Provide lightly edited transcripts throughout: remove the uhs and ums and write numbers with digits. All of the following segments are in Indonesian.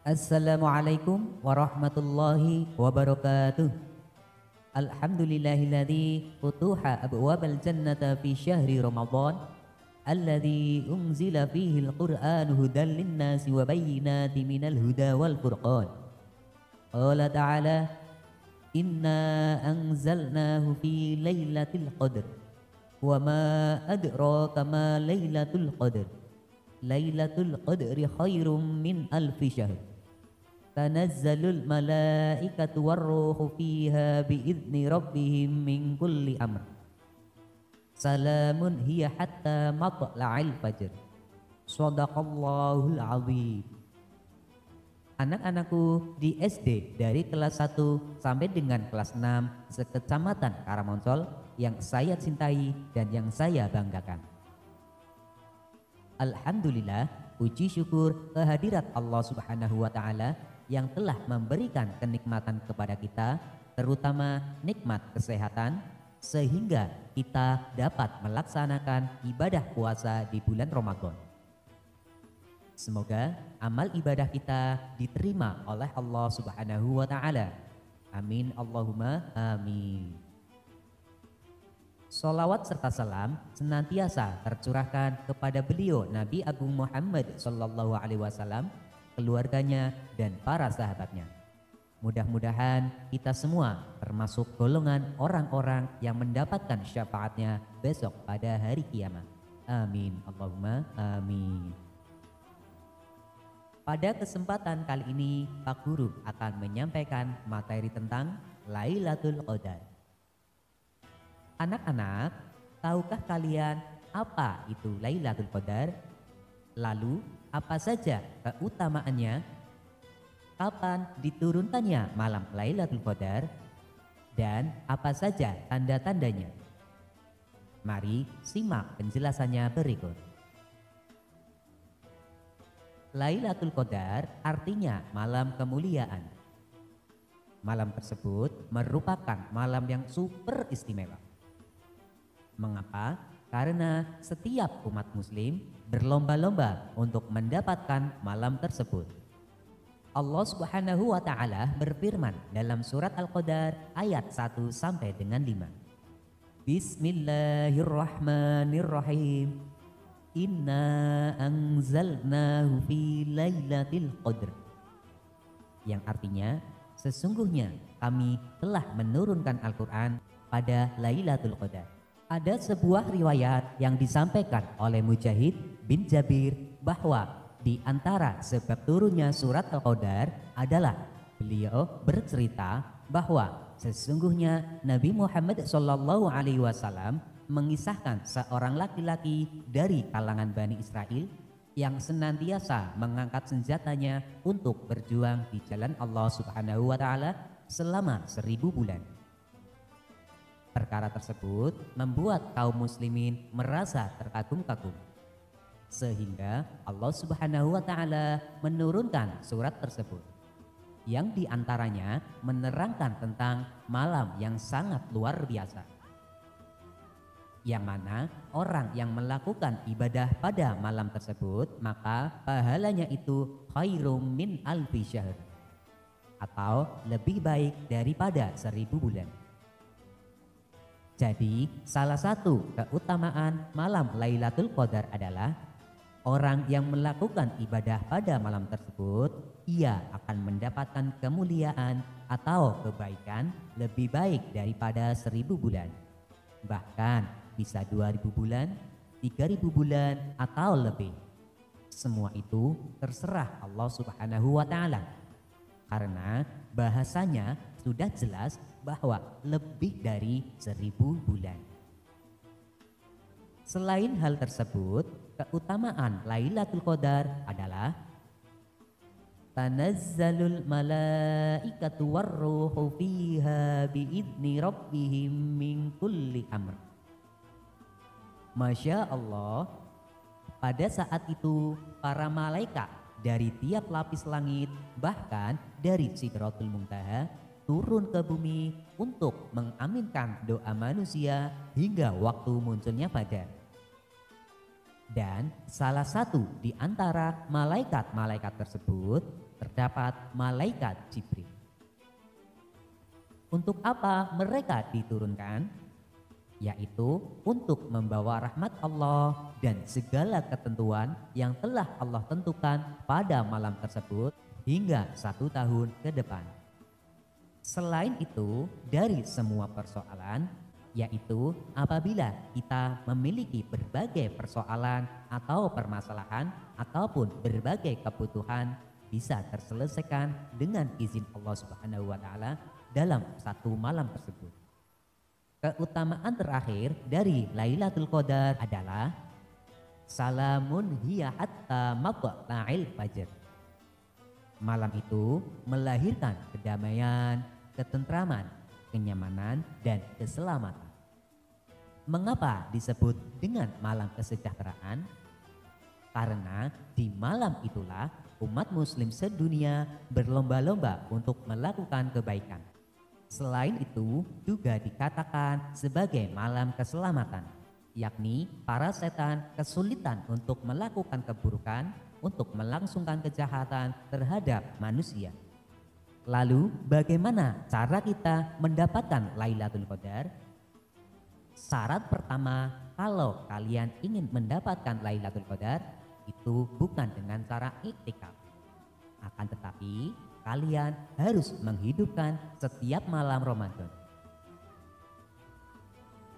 Assalamualaikum warahmatullahi wabarakatuh. Alhamdulillahilladzi futuha abwabal jannata fi syahri Ramadan alladzi unzila fihi al-Qur'anu hudan lin-nasi wa bayyinatin minal huda wal furqan. Qala ta'ala inna anzalnahu fi lailatul qadr wa ma adraka ma lailatul qadr. Lailatul qadri khairum min alfi syahr. Tanazzalul malaikatu warruhu fiha biizni rabbihim min kulli amr. Salamun hiya hatta matla'il fajr. Shadaqallahul azim. Anak-anakku di SD dari kelas 1 sampai dengan kelas 6 sekecamatan Karamoncol yang saya cintai dan yang saya banggakan. Alhamdulillah, puji syukur kehadirat Allah Subhanahu wa Ta'ala yang telah memberikan kenikmatan kepada kita, terutama nikmat kesehatan, sehingga kita dapat melaksanakan ibadah puasa di bulan Ramadan. Semoga amal ibadah kita diterima oleh Allah Subhanahu wa Ta'ala. Amin Allahumma amin. Salawat serta salam senantiasa tercurahkan kepada beliau Nabi Agung Muhammad Sallallahu Alaihi Wasallam, keluarganya dan para sahabatnya. Mudah-mudahan kita semua termasuk golongan orang-orang yang mendapatkan syafaatnya besok pada hari kiamat. Amin Allahumma amin. Pada kesempatan kali ini Pak Guru akan menyampaikan materi tentang Lailatul Qadar. Anak-anak, tahukah kalian apa itu Lailatul Qadar? Lalu, apa saja keutamaannya? Kapan diturunkannya malam Lailatul Qadar? Dan apa saja tanda-tandanya? Mari simak penjelasannya berikut. Lailatul Qadar artinya malam kemuliaan. Malam tersebut merupakan malam yang super istimewa. Mengapa? Karena setiap umat muslim berlomba-lomba untuk mendapatkan malam tersebut. Allah Subhanahu wa Ta'ala berfirman dalam surat Al-Qadar ayat 1 sampai dengan 5. Bismillahirrahmanirrahim. Inna anzalnahu fi lailatul qadr. Yang artinya, sesungguhnya kami telah menurunkan Al-Quran pada Lailatul Qadar. Ada sebuah riwayat yang disampaikan oleh Mujahid bin Jabir bahwa di antara sebab turunnya surat Al-Qadar adalah beliau bercerita bahwa sesungguhnya Nabi Muhammad SAW mengisahkan seorang laki-laki dari kalangan Bani Israel yang senantiasa mengangkat senjatanya untuk berjuang di jalan Allah Subhanahu wa Ta'ala selama 1000 bulan. Perkara tersebut membuat kaum muslimin merasa terkagum-kagum, sehingga Allah Subhanahu wa Ta'ala menurunkan surat tersebut yang diantaranya menerangkan tentang malam yang sangat luar biasa, yang mana orang yang melakukan ibadah pada malam tersebut maka pahalanya itu khairum min alfi syahr, atau lebih baik daripada 1000 bulan. Jadi salah satu keutamaan malam Lailatul Qadar adalah orang yang melakukan ibadah pada malam tersebut, ia akan mendapatkan kemuliaan atau kebaikan lebih baik daripada 1000 bulan. Bahkan bisa 2000 bulan, 3000 bulan atau lebih. Semua itu terserah Allah Subhanahu wa Ta'ala. Karena bahasanya sudah jelas bahwa lebih dari 1000 bulan. Selain hal tersebut, keutamaan Lailatul Qadar adalah tanazzalul malaikatu warruhu fiha biizni rabbihim min kulli amr. Masya Allah, pada saat itu para malaikat dari tiap lapis langit, bahkan dari Sidratul Muntaha, turun ke bumi untuk mengaminkan doa manusia hingga waktu munculnya fajar. Dan salah satu di antara malaikat-malaikat tersebut terdapat malaikat Jibril. Untuk apa mereka diturunkan? Yaitu untuk membawa rahmat Allah dan segala ketentuan yang telah Allah tentukan pada malam tersebut hingga 1 tahun ke depan. Selain itu, dari semua persoalan, yaitu apabila kita memiliki berbagai persoalan atau permasalahan ataupun berbagai kebutuhan bisa terselesaikan dengan izin Allah Subhanahu wa taala dalam 1 malam tersebut. Keutamaan terakhir dari Lailatul Qadar adalah salamun hiya hatta matla'il fajr. Malam itu melahirkan kedamaian, ketentraman, kenyamanan, dan keselamatan. Mengapa disebut dengan malam kesejahteraan? Karena di malam itulah umat muslim sedunia berlomba-lomba untuk melakukan kebaikan. Selain itu juga dikatakan sebagai malam keselamatan, yakni para setan kesulitan untuk melakukan keburukan, untuk melangsungkan kejahatan terhadap manusia. Lalu bagaimana cara kita mendapatkan Lailatul Qadar? Syarat pertama, kalau kalian ingin mendapatkan Lailatul Qadar, itu bukan dengan cara iktikaf. Akan tetapi kalian harus menghidupkan setiap malam Ramadan.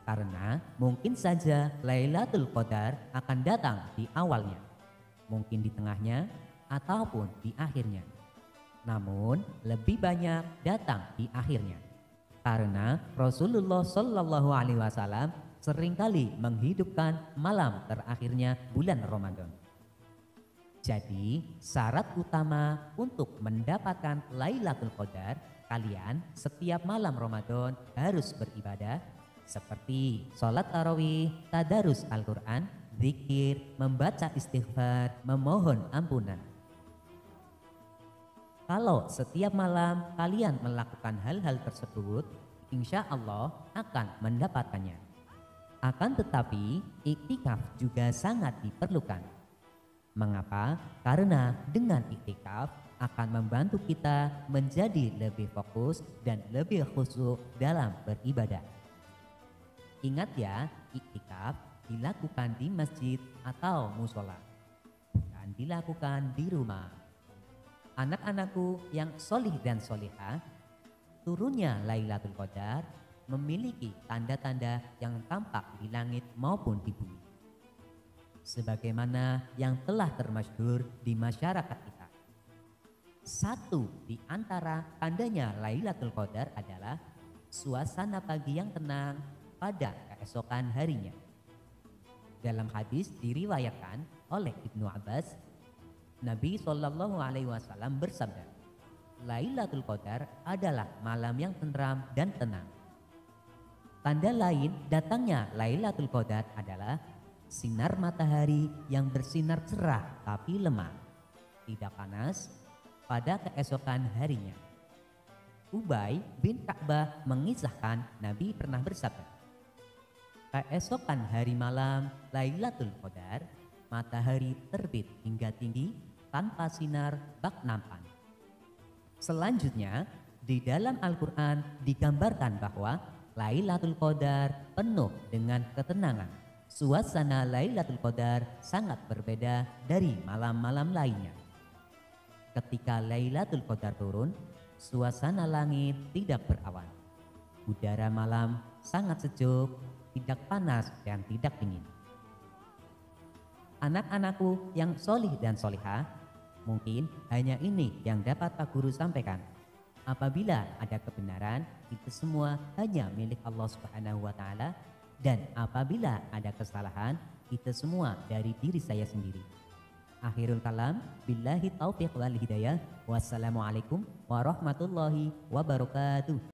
Karena mungkin saja Lailatul Qadar akan datang di awalnya, mungkin di tengahnya, ataupun di akhirnya. Namun lebih banyak datang di akhirnya. Karena Rasulullah Shallallahu Alaihi Wasallam seringkali menghidupkan malam terakhirnya bulan Ramadan. Jadi syarat utama untuk mendapatkan Lailatul Qadar, kalian setiap malam Ramadan harus beribadah seperti sholat tarawih, tadarus Al-Quran, zikir, membaca istighfar, memohon ampunan. Kalau setiap malam kalian melakukan hal-hal tersebut, insya Allah akan mendapatkannya. Akan tetapi iktikaf juga sangat diperlukan. Mengapa? Karena dengan iktikaf akan membantu kita menjadi lebih fokus dan lebih khusyuk dalam beribadah. Ingat ya, iktikaf dilakukan di masjid atau musola, bukan dilakukan di rumah. Anak-anakku yang solih dan solihah, turunnya Lailatul Qadar memiliki tanda-tanda yang tampak di langit maupun di bumi, sebagaimana yang telah termasyhur di masyarakat kita. Satu di antara tandanya Lailatul Qadar adalah suasana pagi yang tenang pada keesokan harinya. Dalam hadis diriwayatkan oleh Ibnu Abbas, Nabi Shallallahu Alaihi Wasallam bersabda, Lailatul Qadar adalah malam yang tenteram dan tenang. Tanda lain datangnya Lailatul Qadar adalah sinar matahari yang bersinar cerah tapi lemah, tidak panas pada keesokan harinya. Ubay bin Ka'bah mengisahkan Nabi pernah bersabda, keesokan hari malam Lailatul Qadar, matahari terbit hingga tinggi tanpa sinar bak nampan. Selanjutnya, di dalam Al-Quran digambarkan bahwa Lailatul Qadar penuh dengan ketenangan. Suasana Lailatul Qadar sangat berbeda dari malam-malam lainnya. Ketika Lailatul Qadar turun, suasana langit tidak berawan. Udara malam sangat sejuk, tidak panas dan tidak dingin. Anak-anakku yang solih dan solihah, mungkin hanya ini yang dapat Pak Guru sampaikan. Apabila ada kebenaran, itu semua hanya milik Allah Subhanahu wa Ta'ala, dan apabila ada kesalahan, itu semua dari diri saya sendiri. Akhirul kalam, billahi taufiq wal hidayah. Wassalamualaikum warahmatullahi wabarakatuh.